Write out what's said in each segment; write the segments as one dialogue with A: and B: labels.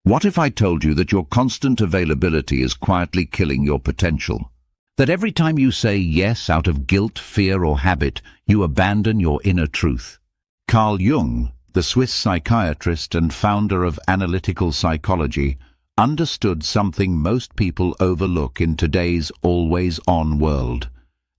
A: What if I told you that your constant availability is quietly killing your potential? That every time you say yes out of guilt, fear, or habit, you abandon your inner truth? Carl Jung, the Swiss psychiatrist and founder of analytical psychology, understood something most people overlook in today's always-on world.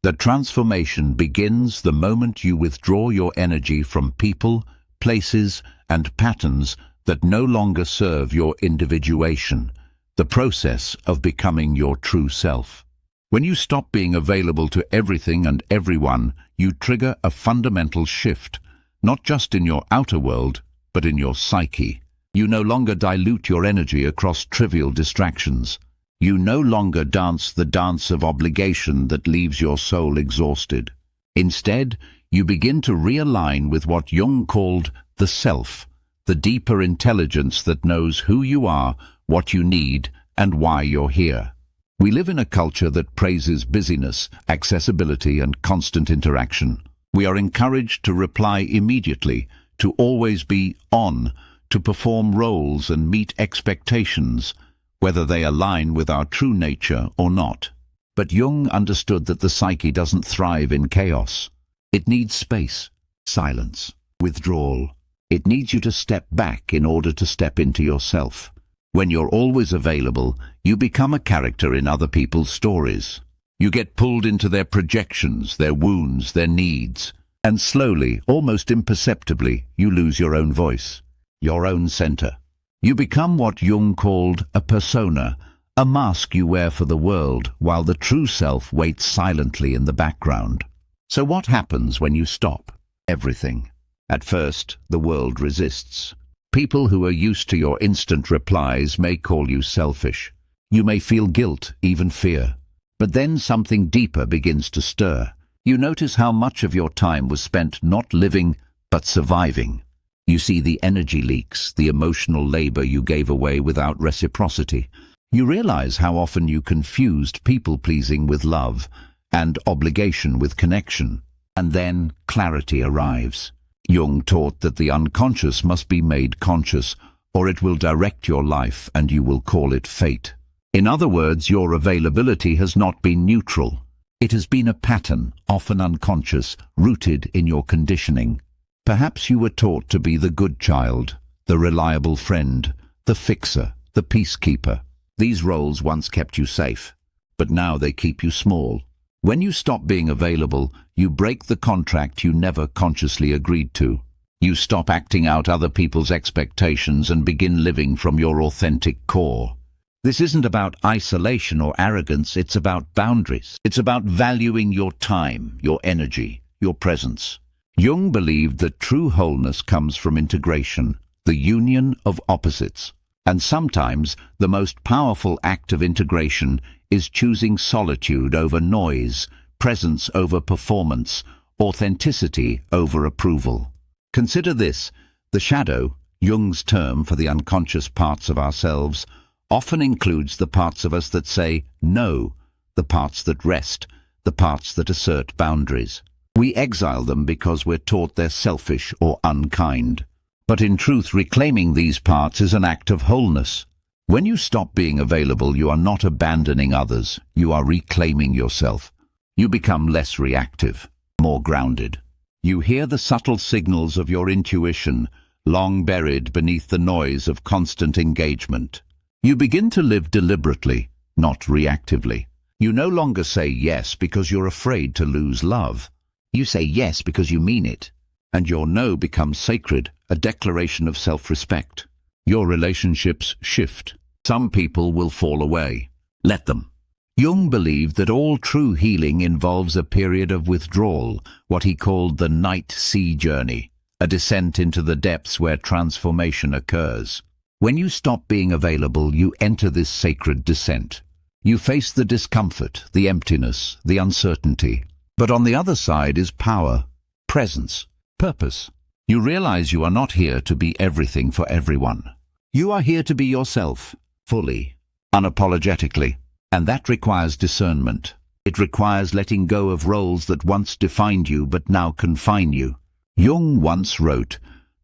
A: That transformation begins the moment you withdraw your energy from people, places, and patterns that no longer serve your individuation, the process of becoming your true self. When you stop being available to everything and everyone, you trigger a fundamental shift, not just in your outer world, but in your psyche. You no longer dilute your energy across trivial distractions. You no longer dance the dance of obligation that leaves your soul exhausted. Instead, you begin to realign with what Jung called the self, the deeper intelligence that knows who you are, what you need, and why you're here. We live in a culture that praises busyness, accessibility, and constant interaction. We are encouraged to reply immediately, to always be on, to perform roles and meet expectations, whether they align with our true nature or not. But Jung understood that the psyche doesn't thrive in chaos. It needs space, silence, withdrawal. It needs you to step back in order to step into yourself. When you're always available, you become a character in other people's stories. You get pulled into their projections, their wounds, their needs, and slowly, almost imperceptibly, you lose your own voice, your own center. You become what Jung called a persona, a mask you wear for the world, while the true self waits silently in the background. So what happens when you stop? Everything. At first, the world resists. People who are used to your instant replies may call you selfish. You may feel guilt, even fear. But then something deeper begins to stir. You notice how much of your time was spent not living, but surviving. You see the energy leaks, the emotional labor you gave away without reciprocity. You realize how often you confused people-pleasing with love and obligation with connection. And then clarity arrives. Jung taught that the unconscious must be made conscious, or it will direct your life and you will call it fate. In other words, your availability has not been neutral. It has been a pattern, often unconscious, rooted in your conditioning. Perhaps you were taught to be the good child, the reliable friend, the fixer, the peacekeeper. These roles once kept you safe, but now they keep you small. When you stop being available, you break the contract you never consciously agreed to. You stop acting out other people's expectations and begin living from your authentic core. This isn't about isolation or arrogance, it's about boundaries. It's about valuing your time, your energy, your presence. Jung believed that true wholeness comes from integration, the union of opposites. And sometimes the most powerful act of integration is choosing solitude over noise, presence over performance, authenticity over approval. Consider this: the shadow, Jung's term for the unconscious parts of ourselves, often includes the parts of us that say no, the parts that rest, the parts that assert boundaries. We exile them because we're taught they're selfish or unkind. But in truth, reclaiming these parts is an act of wholeness. When you stop being available, you are not abandoning others, you are reclaiming yourself. You become less reactive, more grounded. You hear the subtle signals of your intuition, long buried beneath the noise of constant engagement. You begin to live deliberately, not reactively. You no longer say yes because you're afraid to lose love. You say yes because you mean it. And your no becomes sacred, a declaration of self-respect. Your relationships shift. Some people will fall away. Let them. Jung believed that all true healing involves a period of withdrawal, what he called the night sea journey, a descent into the depths where transformation occurs. When you stop being available, you enter this sacred descent. You face the discomfort, the emptiness, the uncertainty. But on the other side is power, presence, purpose. You realize you are not here to be everything for everyone. You are here to be yourself, fully, unapologetically. And that requires discernment. It requires letting go of roles that once defined you but now confine you. Jung once wrote,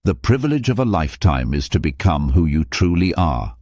A: "The privilege of a lifetime is to become who you truly are."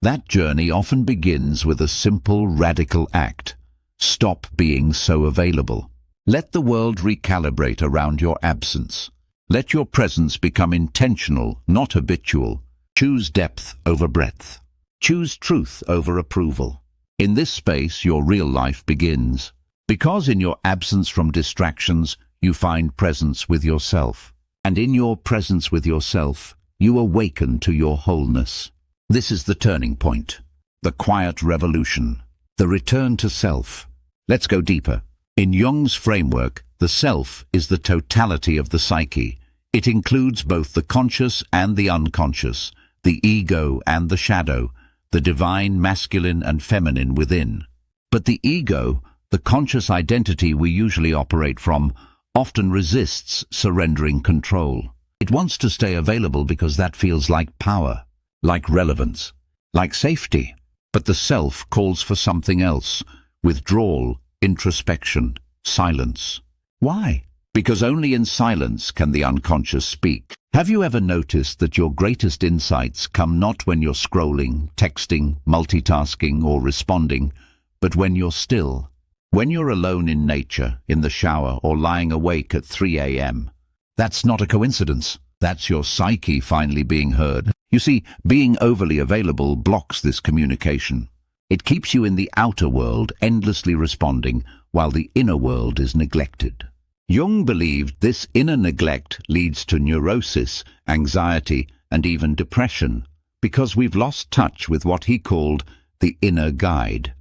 A: That journey often begins with a simple, radical act. Stop being so available. Let the world recalibrate around your absence. Let your presence become intentional, not habitual. Choose depth over breadth. Choose truth over approval. In this space, your real life begins. Because in your absence from distractions, you find presence with yourself. And in your presence with yourself, you awaken to your wholeness. This is the turning point, the quiet revolution, the return to self. Let's go deeper. In Jung's framework, the self is the totality of the psyche. It includes both the conscious and the unconscious, the ego and the shadow, the divine masculine and feminine within. But the ego, the conscious identity we usually operate from, often resists surrendering control. It wants to stay available because that feels like power, like relevance, like safety. But the self calls for something else: withdrawal, introspection, silence. Why? Because only in silence can the unconscious speak. Have you ever noticed that your greatest insights come not when you're scrolling, texting, multitasking, or responding, but when you're still? When you're alone in nature, in the shower, or lying awake at 3 a.m. That's not a coincidence. That's your psyche finally being heard. You see, being overly available blocks this communication. It keeps you in the outer world, endlessly responding, while the inner world is neglected. Jung believed this inner neglect leads to neurosis, anxiety, and even depression, because we've lost touch with what he called the inner guide.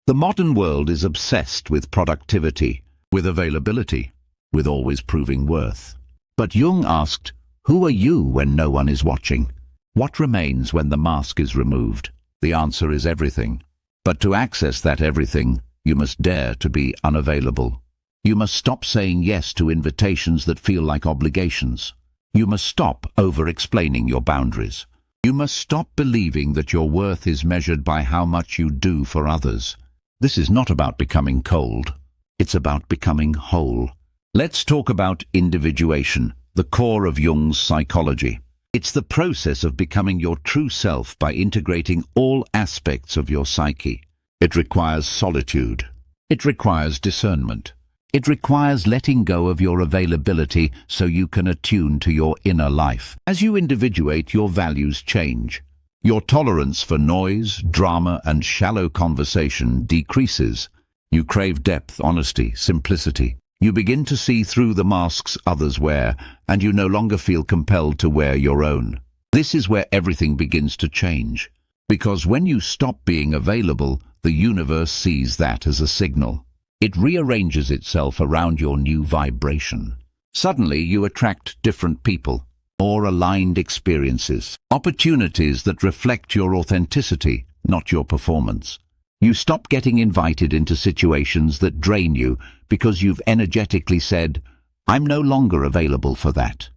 A: The modern world is obsessed with productivity, with availability, with always proving worth. But Jung asked, who are you when no one is watching? What remains when the mask is removed? The answer is everything. But to access that everything, you must dare to be unavailable. You must stop saying yes to invitations that feel like obligations. You must stop over-explaining your boundaries. You must stop believing that your worth is measured by how much you do for others. This is not about becoming cold. It's about becoming whole. Let's talk about individuation, the core of Jung's psychology. It's the process of becoming your true self by integrating all aspects of your psyche. It requires solitude. It requires discernment. It requires letting go of your availability so you can attune to your inner life. As you individuate, your values change. Your tolerance for noise, drama, and shallow conversation decreases. You crave depth, honesty, simplicity. You begin to see through the masks others wear, and you no longer feel compelled to wear your own. This is where everything begins to change. Because when you stop being available, the universe sees that as a signal. It rearranges itself around your new vibration. Suddenly, you attract different people, more aligned experiences, opportunities that reflect your authenticity, not your performance. You stop getting invited into situations that drain you because you've energetically said, I'm no longer available for that.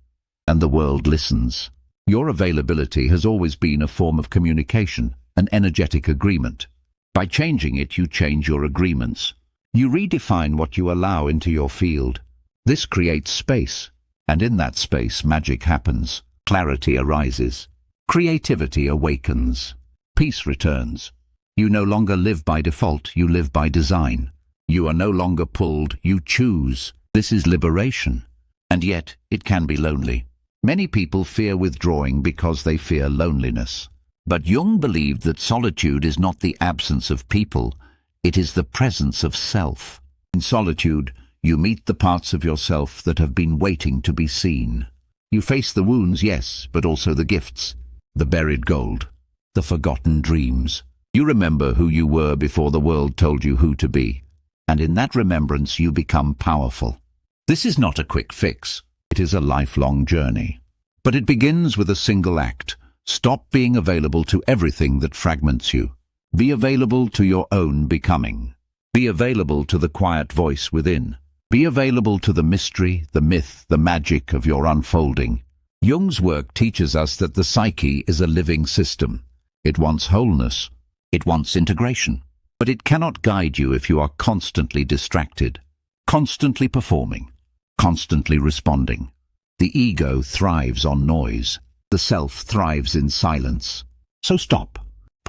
A: And the world listens. Your availability has always been a form of communication, an energetic agreement. By changing it, you change your agreements. You redefine what you allow into your field. This creates space, and in that space magic happens. Clarity arises. Creativity awakens. Peace returns. You no longer live by default, you live by design. You are no longer pulled, you choose. This is liberation. And yet, it can be lonely. Many people fear withdrawing because they fear loneliness. But Jung believed that solitude is not the absence of people, it is the presence of self. In solitude, you meet the parts of yourself that have been waiting to be seen. You face the wounds, yes, but also the gifts, the buried gold, the forgotten dreams. You remember who you were before the world told you who to be, and in that remembrance you become powerful. This is not a quick fix. It is a lifelong journey. But it begins with a single act. Stop being available to everything that fragments you. Be available to your own becoming. Be available to the quiet voice within. Be available to the mystery, the myth, the magic of your unfolding. Jung's work teaches us that the psyche is a living system. It wants wholeness. It wants integration. But it cannot guide you if you are constantly distracted, constantly performing, constantly responding. The ego thrives on noise. The self thrives in silence. So stop.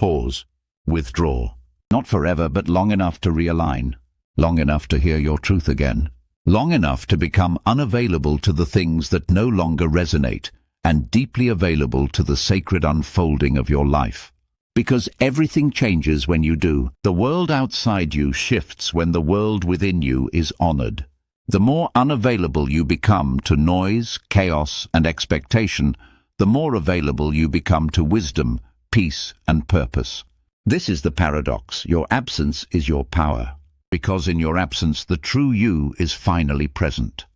A: pause, withdraw. Not forever, but long enough to realign. Long enough to hear your truth again. Long enough to become unavailable to the things that no longer resonate, and deeply available to the sacred unfolding of your life. Because everything changes when you do. The world outside you shifts when the world within you is honored. The more unavailable you become to noise, chaos, and expectation, the more available you become to wisdom, peace, and purpose. This is the paradox. Your absence is your power, because in your absence the true you is finally present.